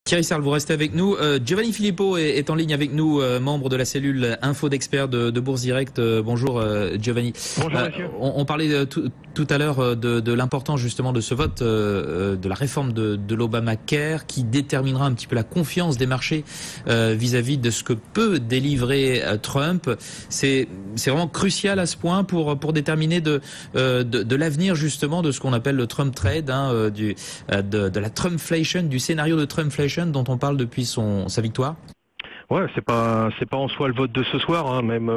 Thierry Sarl, vous restez avec nous. Giovanni Filippo est en ligne avec nous, membre de la cellule Info d'experts de Bourse Direct. Bonjour Giovanni. Bonjour monsieur. On parlait tout à l'heure de l'importance justement de ce vote, de la réforme de l'Obamacare qui déterminera un petit peu la confiance des marchés vis-à-vis de ce que peut délivrer Trump. C'est vraiment crucial à ce point pour déterminer de l'avenir justement de ce qu'on appelle le Trump trade, de la Trumpflation, du scénario de Trumpflation dont on parle depuis sa victoire. Ouais, c'est pas en soi le vote de ce soir, hein. Même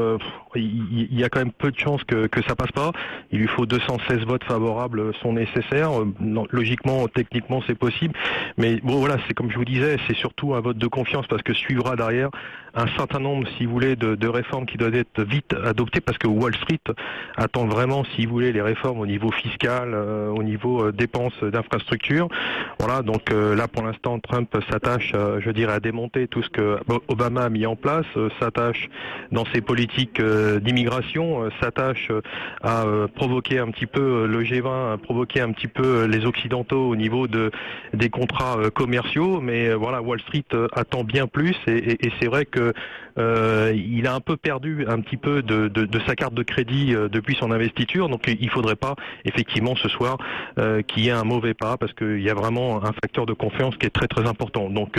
il y a quand même peu de chances que ça passe pas. Il lui faut 216 votes favorables sont nécessaires. Non, logiquement, techniquement, c'est possible. Mais bon, voilà, c'est comme je vous disais, c'est surtout un vote de confiance parce que suivra derrière un certain nombre, si vous voulez, de réformes qui doivent être vite adoptées parce que Wall Street attend vraiment, si vous voulez, les réformes au niveau fiscal, au niveau dépenses d'infrastructures. Voilà, donc là, pour l'instant, Trump s'attache, je dirais, à démonter tout ce que Obama a mis en place, s'attache dans ses politiques d'immigration, s'attache à provoquer un petit peu le G20, à provoquer un petit peu les Occidentaux au niveau des contrats commerciaux, mais voilà, Wall Street attend bien plus et c'est vrai que il a un peu perdu un petit peu de sa carte de crédit depuis son investiture, donc il faudrait pas effectivement ce soir qu'il y ait un mauvais pas parce qu'il y a vraiment un facteur de confiance qui est très très important. Donc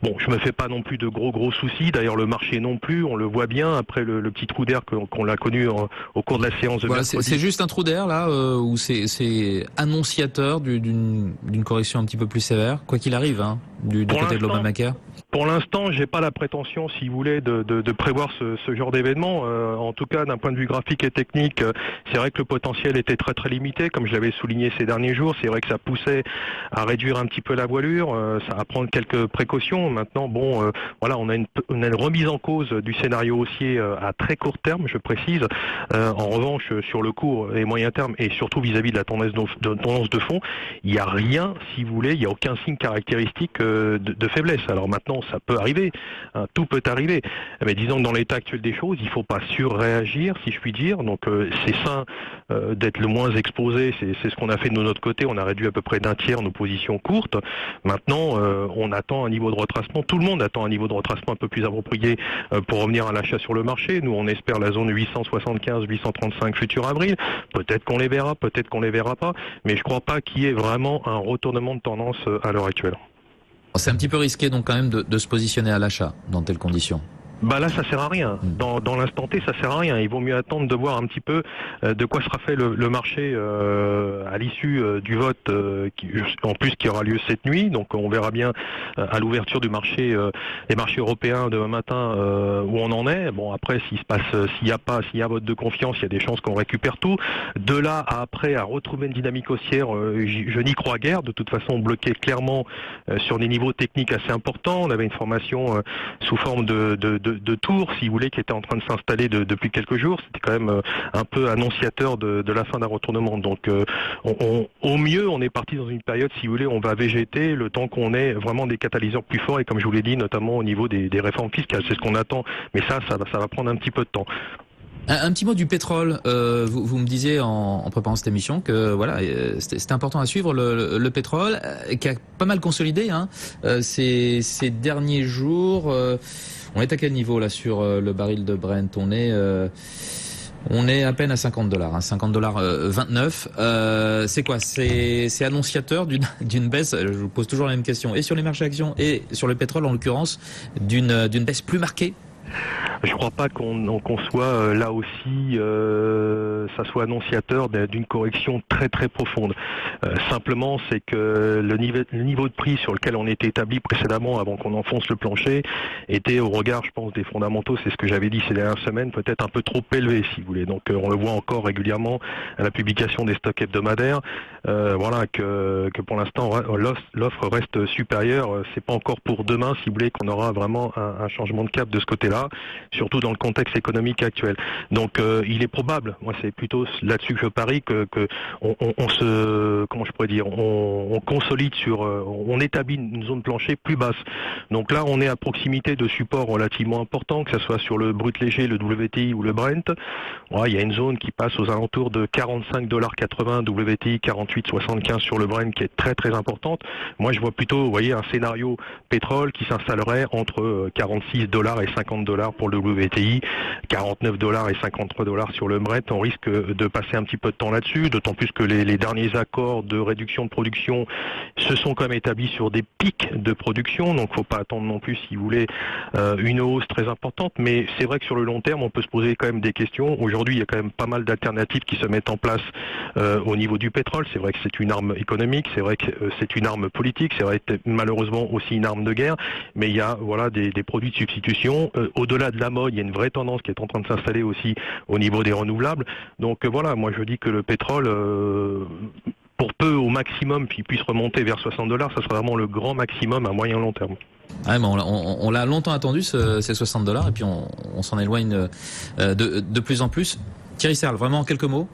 bon, je me fais pas non plus de gros soucis. D'ailleurs, le marché non plus, on le voit bien après le petit trou d'air qu'on l'a connu au cours de la séance de mercredi. C'est juste un trou d'air là, ou c'est annonciateur d'une correction un petit peu plus sévère, quoi qu'il arrive, hein, du côté de l'Obamacare. Pour l'instant, j'ai pas la prétention, si vous voulez, de prévoir ce genre d'événement. En tout cas, d'un point de vue graphique et technique, c'est vrai que le potentiel était très très limité, comme je l'avais souligné ces derniers jours. C'est vrai que ça poussait à réduire un petit peu la voilure, à prendre quelques précautions. Maintenant, bon, voilà, on a une remise en cause du scénario haussier à très court terme, je précise. En revanche, sur le court et moyen terme, et surtout vis-à-vis de la tendance de fond, il n'y a rien, si vous voulez, il n'y a aucun signe caractéristique de faiblesse. Alors maintenant, ça peut arriver, hein, tout peut arriver. Mais disons que dans l'état actuel des choses, il ne faut pas surréagir, si je puis dire. Donc c'est sain d'être le moins exposé. C'est ce qu'on a fait de notre côté. On a réduit à peu près d'un tiers nos positions courtes. Maintenant, on attend un niveau de retracement. Tout le monde attend un niveau de retracement un peu plus approprié pour revenir à l'achat sur le marché. Nous, on espère la zone 875, 835 futur avril. Peut-être qu'on les verra, peut-être qu'on les verra pas. Mais je ne crois pas qu'il y ait vraiment un retournement de tendance à l'heure actuelle. C'est un petit peu risqué donc quand même de se positionner à l'achat dans telles conditions. Bah là, ça sert à rien. Dans l'instant T, ça sert à rien. Il vaut mieux attendre de voir un petit peu de quoi sera fait le marché à l'issue du vote, en plus qui aura lieu cette nuit. Donc on verra bien à l'ouverture du marché, des marchés européens demain matin où on en est. Bon après, s'il y a vote de confiance, il y a des chances qu'on récupère tout. De là à après à retrouver une dynamique haussière, je n'y crois guère. De toute façon, on bloquait clairement sur des niveaux techniques assez importants. On avait une formation sous forme de tour, si vous voulez, qui était en train de s'installer depuis quelques jours. C'était quand même un peu annonciateur de la fin d'un retournement. Donc au mieux, on est parti dans une période, si vous voulez, on va végéter le temps qu'on ait vraiment des catalyseurs plus forts et comme je vous l'ai dit, notamment au niveau des réformes fiscales. C'est ce qu'on attend. Mais ça va prendre un petit peu de temps. Un petit mot du pétrole. Vous me disiez en préparant cette émission que voilà, c'était important à suivre le pétrole qui a pas mal consolidé ces derniers jours. On est à quel niveau là sur le baril de Brent? On est à peine à $50, $50,29. C'est quoi? C'est annonciateur d'une baisse. Je vous pose toujours la même question. Et sur les marchés actions et sur le pétrole en l'occurrence, d'une baisse plus marquée. Je crois pas qu'on soit là aussi, ça soit annonciateur d'une correction très très profonde. Simplement, c'est que le niveau de prix sur lequel on était établi précédemment, avant qu'on enfonce le plancher, était au regard, je pense, des fondamentaux. C'est ce que j'avais dit ces dernières semaines, peut-être un peu trop élevé, si vous voulez. Donc, on le voit encore régulièrement à la publication des stocks hebdomadaires. Voilà que pour l'instant l'offre reste supérieure. C'est pas encore pour demain, si vous voulez, qu'on aura vraiment un changement de cap de ce côté-là. pas, surtout dans le contexte économique actuel. Donc il est probable, moi c'est plutôt là-dessus que je parie, que on se, comment je pourrais dire, on consolide sur, on établit une zone plancher plus basse. Donc là on est à proximité de supports relativement importants, que ce soit sur le brut léger, le WTI ou le Brent. Ouais, il y a une zone qui passe aux alentours de 45,80 $ WTI, 48,75 sur le Brent, qui est très très importante. Moi je vois plutôt, vous voyez, un scénario pétrole qui s'installerait entre 46 $ et 50 $ pour le WTI, 49 $ et 53 $ sur le Brent. On risque de passer un petit peu de temps là-dessus, d'autant plus que les derniers accords de réduction de production se sont quand même établis sur des pics de production, donc faut pas attendre non plus, si vous voulez, une hausse très importante. Mais c'est vrai que sur le long terme, on peut se poser quand même des questions. Aujourd'hui, il y a quand même pas mal d'alternatives qui se mettent en place au niveau du pétrole. C'est vrai que c'est une arme économique, c'est vrai que c'est une arme politique, c'est vrai que malheureusement aussi une arme de guerre, mais il y a voilà des produits de substitution. Au-delà de la mode, il y a une vraie tendance qui est en train de s'installer aussi au niveau des renouvelables. Donc voilà, moi je dis que le pétrole, pour peu au maximum, puis puisse remonter vers 60 $, ça sera vraiment le grand maximum à moyen long terme. Ouais, mais on l'a longtemps attendu, ces 60 $, et puis on s'en éloigne de plus en plus. Thierry Serle, vraiment en quelques mots,